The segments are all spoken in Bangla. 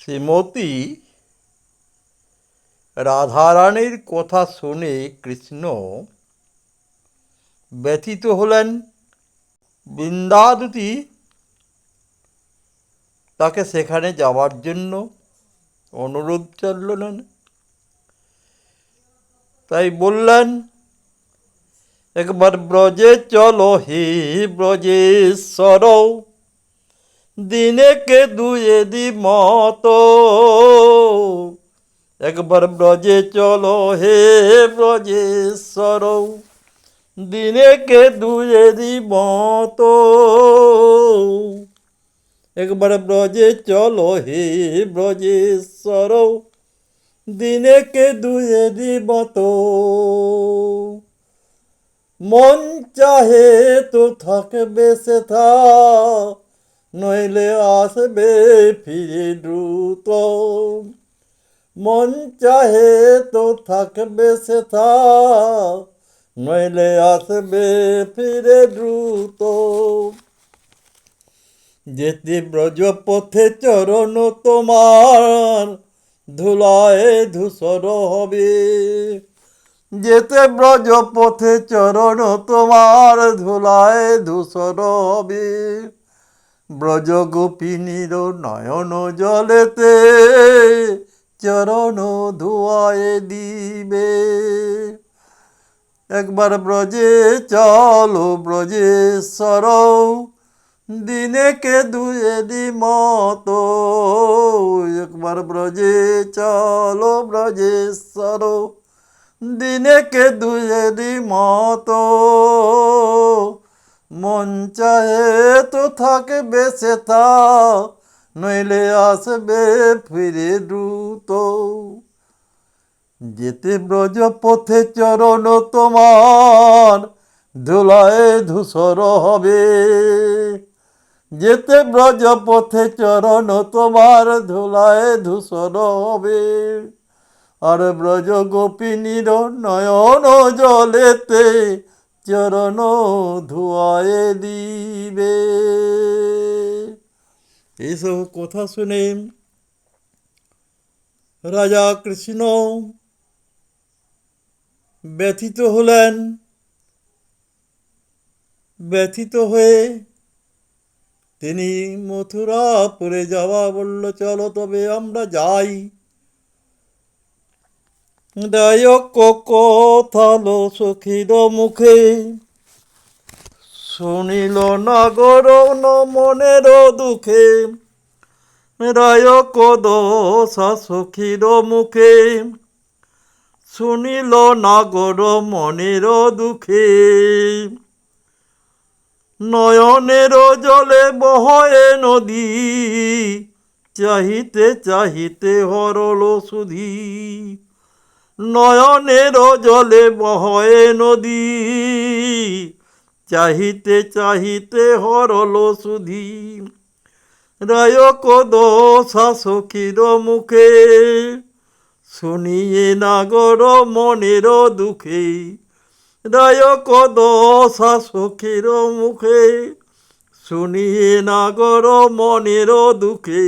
শ্রীমতী রাধারানীর কথা শুনে কৃষ্ণ ব্যথিত হলেন। বৃন্দাবতী তাকে সেখানে যাওয়ার জন্য অনুরোধ করলেন। তাই বললেন, একবার ব্রজে চলো হে ব্রজেশ্বর, দিনেকে দুয়ে মত। একবার ব্রজে চলো হে ব্রজেশ্বর, দিনেকে দুয়ে মত। একবার ব্রজে চলো হে ব্রজেশ্বর, দিনেকে দুয়ে মত। মন চাহে তো থাকবে সেথা, নইলে আসবে ফিরে দ্রুত। মন চাহে তো থাকবে সেথা, নইলে আসবে ফিরে দ্রুত। যেতে ব্রজপথে চরণ তোমার, ধুলায় ধূসর হবে। যেতে ব্রজপথে চরণ তোমার, ধুলায় ধূসর হবে। ব্রজ গোপিনীর নয়ন জলেতে, চরণ ধুয়ায় দিবে। একবার ব্রজে চলো ব্রজেশ্বর, দিনেকে দুয়ে মত। একবার ব্রজে চলো ব্রজেশ্বর, দিনেকে দুয়ে মত। মন চাহে তো থাকবে সেথা, নইলে আসবে ফিরে দ্রুত। যেতে ব্রজপথে চরণ তোমার, ধুলায় ধূসর হবে। যেতে ব্রজপথে চরণ তোমার, ধুলায় ধূসর হবে। আর ব্রজ গোপিনীর নয়ন জলেতে, চরণ ধুয়ায় দিবে। এইসব কথা শুনে রাজা কৃষ্ণ ব্যথিত হলেন। ব্যথিত হয়ে তিনি মথুরাপুরে যাওয়া বলল, চলো তবে আমরা যাই। দায়ক কথালো সখীর মুখে, শুনিল নাগর মনের দুঃখে। রায়ক দশা সখীর মুখে, শুনিল নাগর মনের দুঃখে। নয়নের জলে বহয়ে নদী, চাহিতে চাহিতে হরল সুধী। নয়নের জলে বহয়ে নদী, চাহিতে চাহিতে হরল সুধী। রায়ক দশা সখীর মুখে, শুনিয়ে নাগর মনের দুঃখে। রায়ক দশা সখীর মুখে, শুনিয়ে নাগর মনের দুঃখে।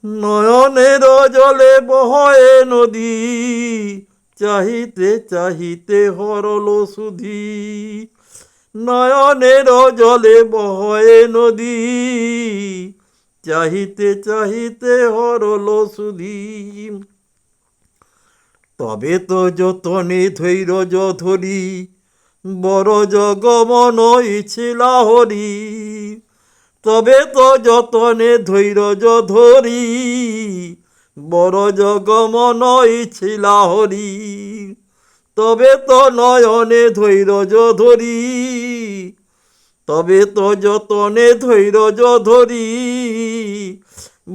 নয়নের জলে বহয়ে নদী, চাহিতে চাহিতে হরল সুধী। নয়নের জলে বহয়ে নদী, চাহিতে চাহিতে হরল সুধী। তবে তো যতনে ধৈর্য ধরি, বড় জগমন ইছিলা হরি। তবে তো যতনে ধৈর্য ধরি, বড় জগমন ইছিলা হরি। তবে তো নয়নে ধৈর্য ধরি, তবে তো যতনে ধৈর্য ধরি।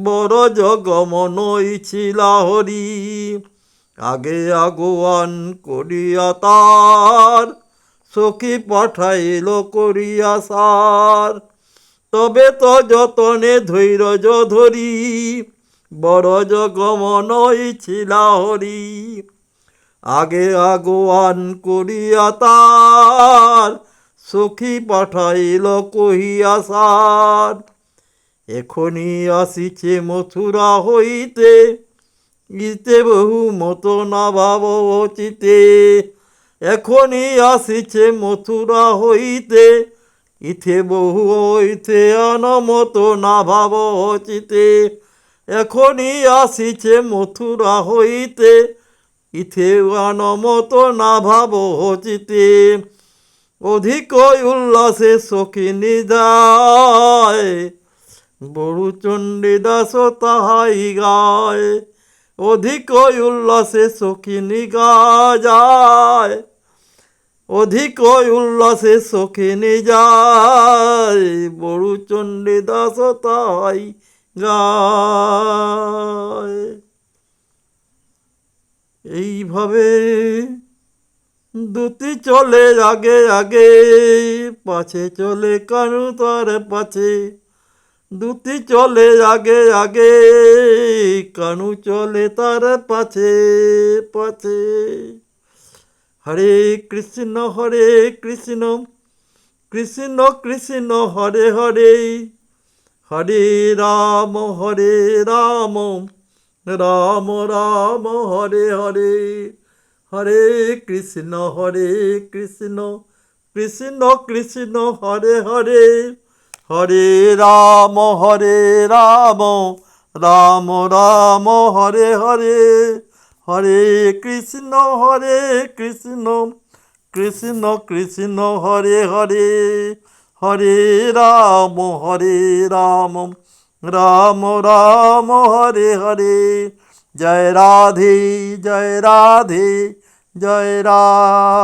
বড় জগমন ইছিলা হরি। আগে আগুয়ান করিয়া তার, সখী পাঠাইল করিয়া সার। তবে তো যতনে ধৈর্য ধরি, বড় জগমন ইছিলা হরি। আগে আগুয়ান করিয়া তার, সখী পাঠাইল কহিয়া সার। এখনই আসিছে মথুরা হইতে, ইতে বহু মত না ভাব চিতে। এখনই আসিছে মথুরা হইতে, ইথে বহু হইতে অনমত না ভাব চিতে। এখনই আসিছে মথুরা হইতে, ইথে অনমত না ভাব চিতে। অধিক উল্লাসে সখিনী যায়, বড়ু চণ্ডীদাস তাহাই গায়। অধিক উল্লাসে সখিনী যায়, অধিক উল্লাসে সখিনী যায়, বড়ু চণ্ডীদাস তাহাই গায়। এইভাবে দুটি চলে আগে আগে, পাছে চলে কানু তার পাছে। দুটি চলে আগে আগে, কানু চলে তার পাছে পাছে। হরে কৃষ্ণ কৃষ্ণ কৃষ্ণ হরে হরে, হরে রাম রাম রাম হরে হরে। হরে কৃষ্ণ কৃষ্ণ কৃষ্ণ হরে হরে, হরে রাম রাম রাম হরে হরে। হরে কৃষ্ণ কৃষ্ণ কৃষ্ণ হরে হরে, হরে রাম রাম রাম হরে হরে। জয় রাধে জয় রাধে জয় রাধে।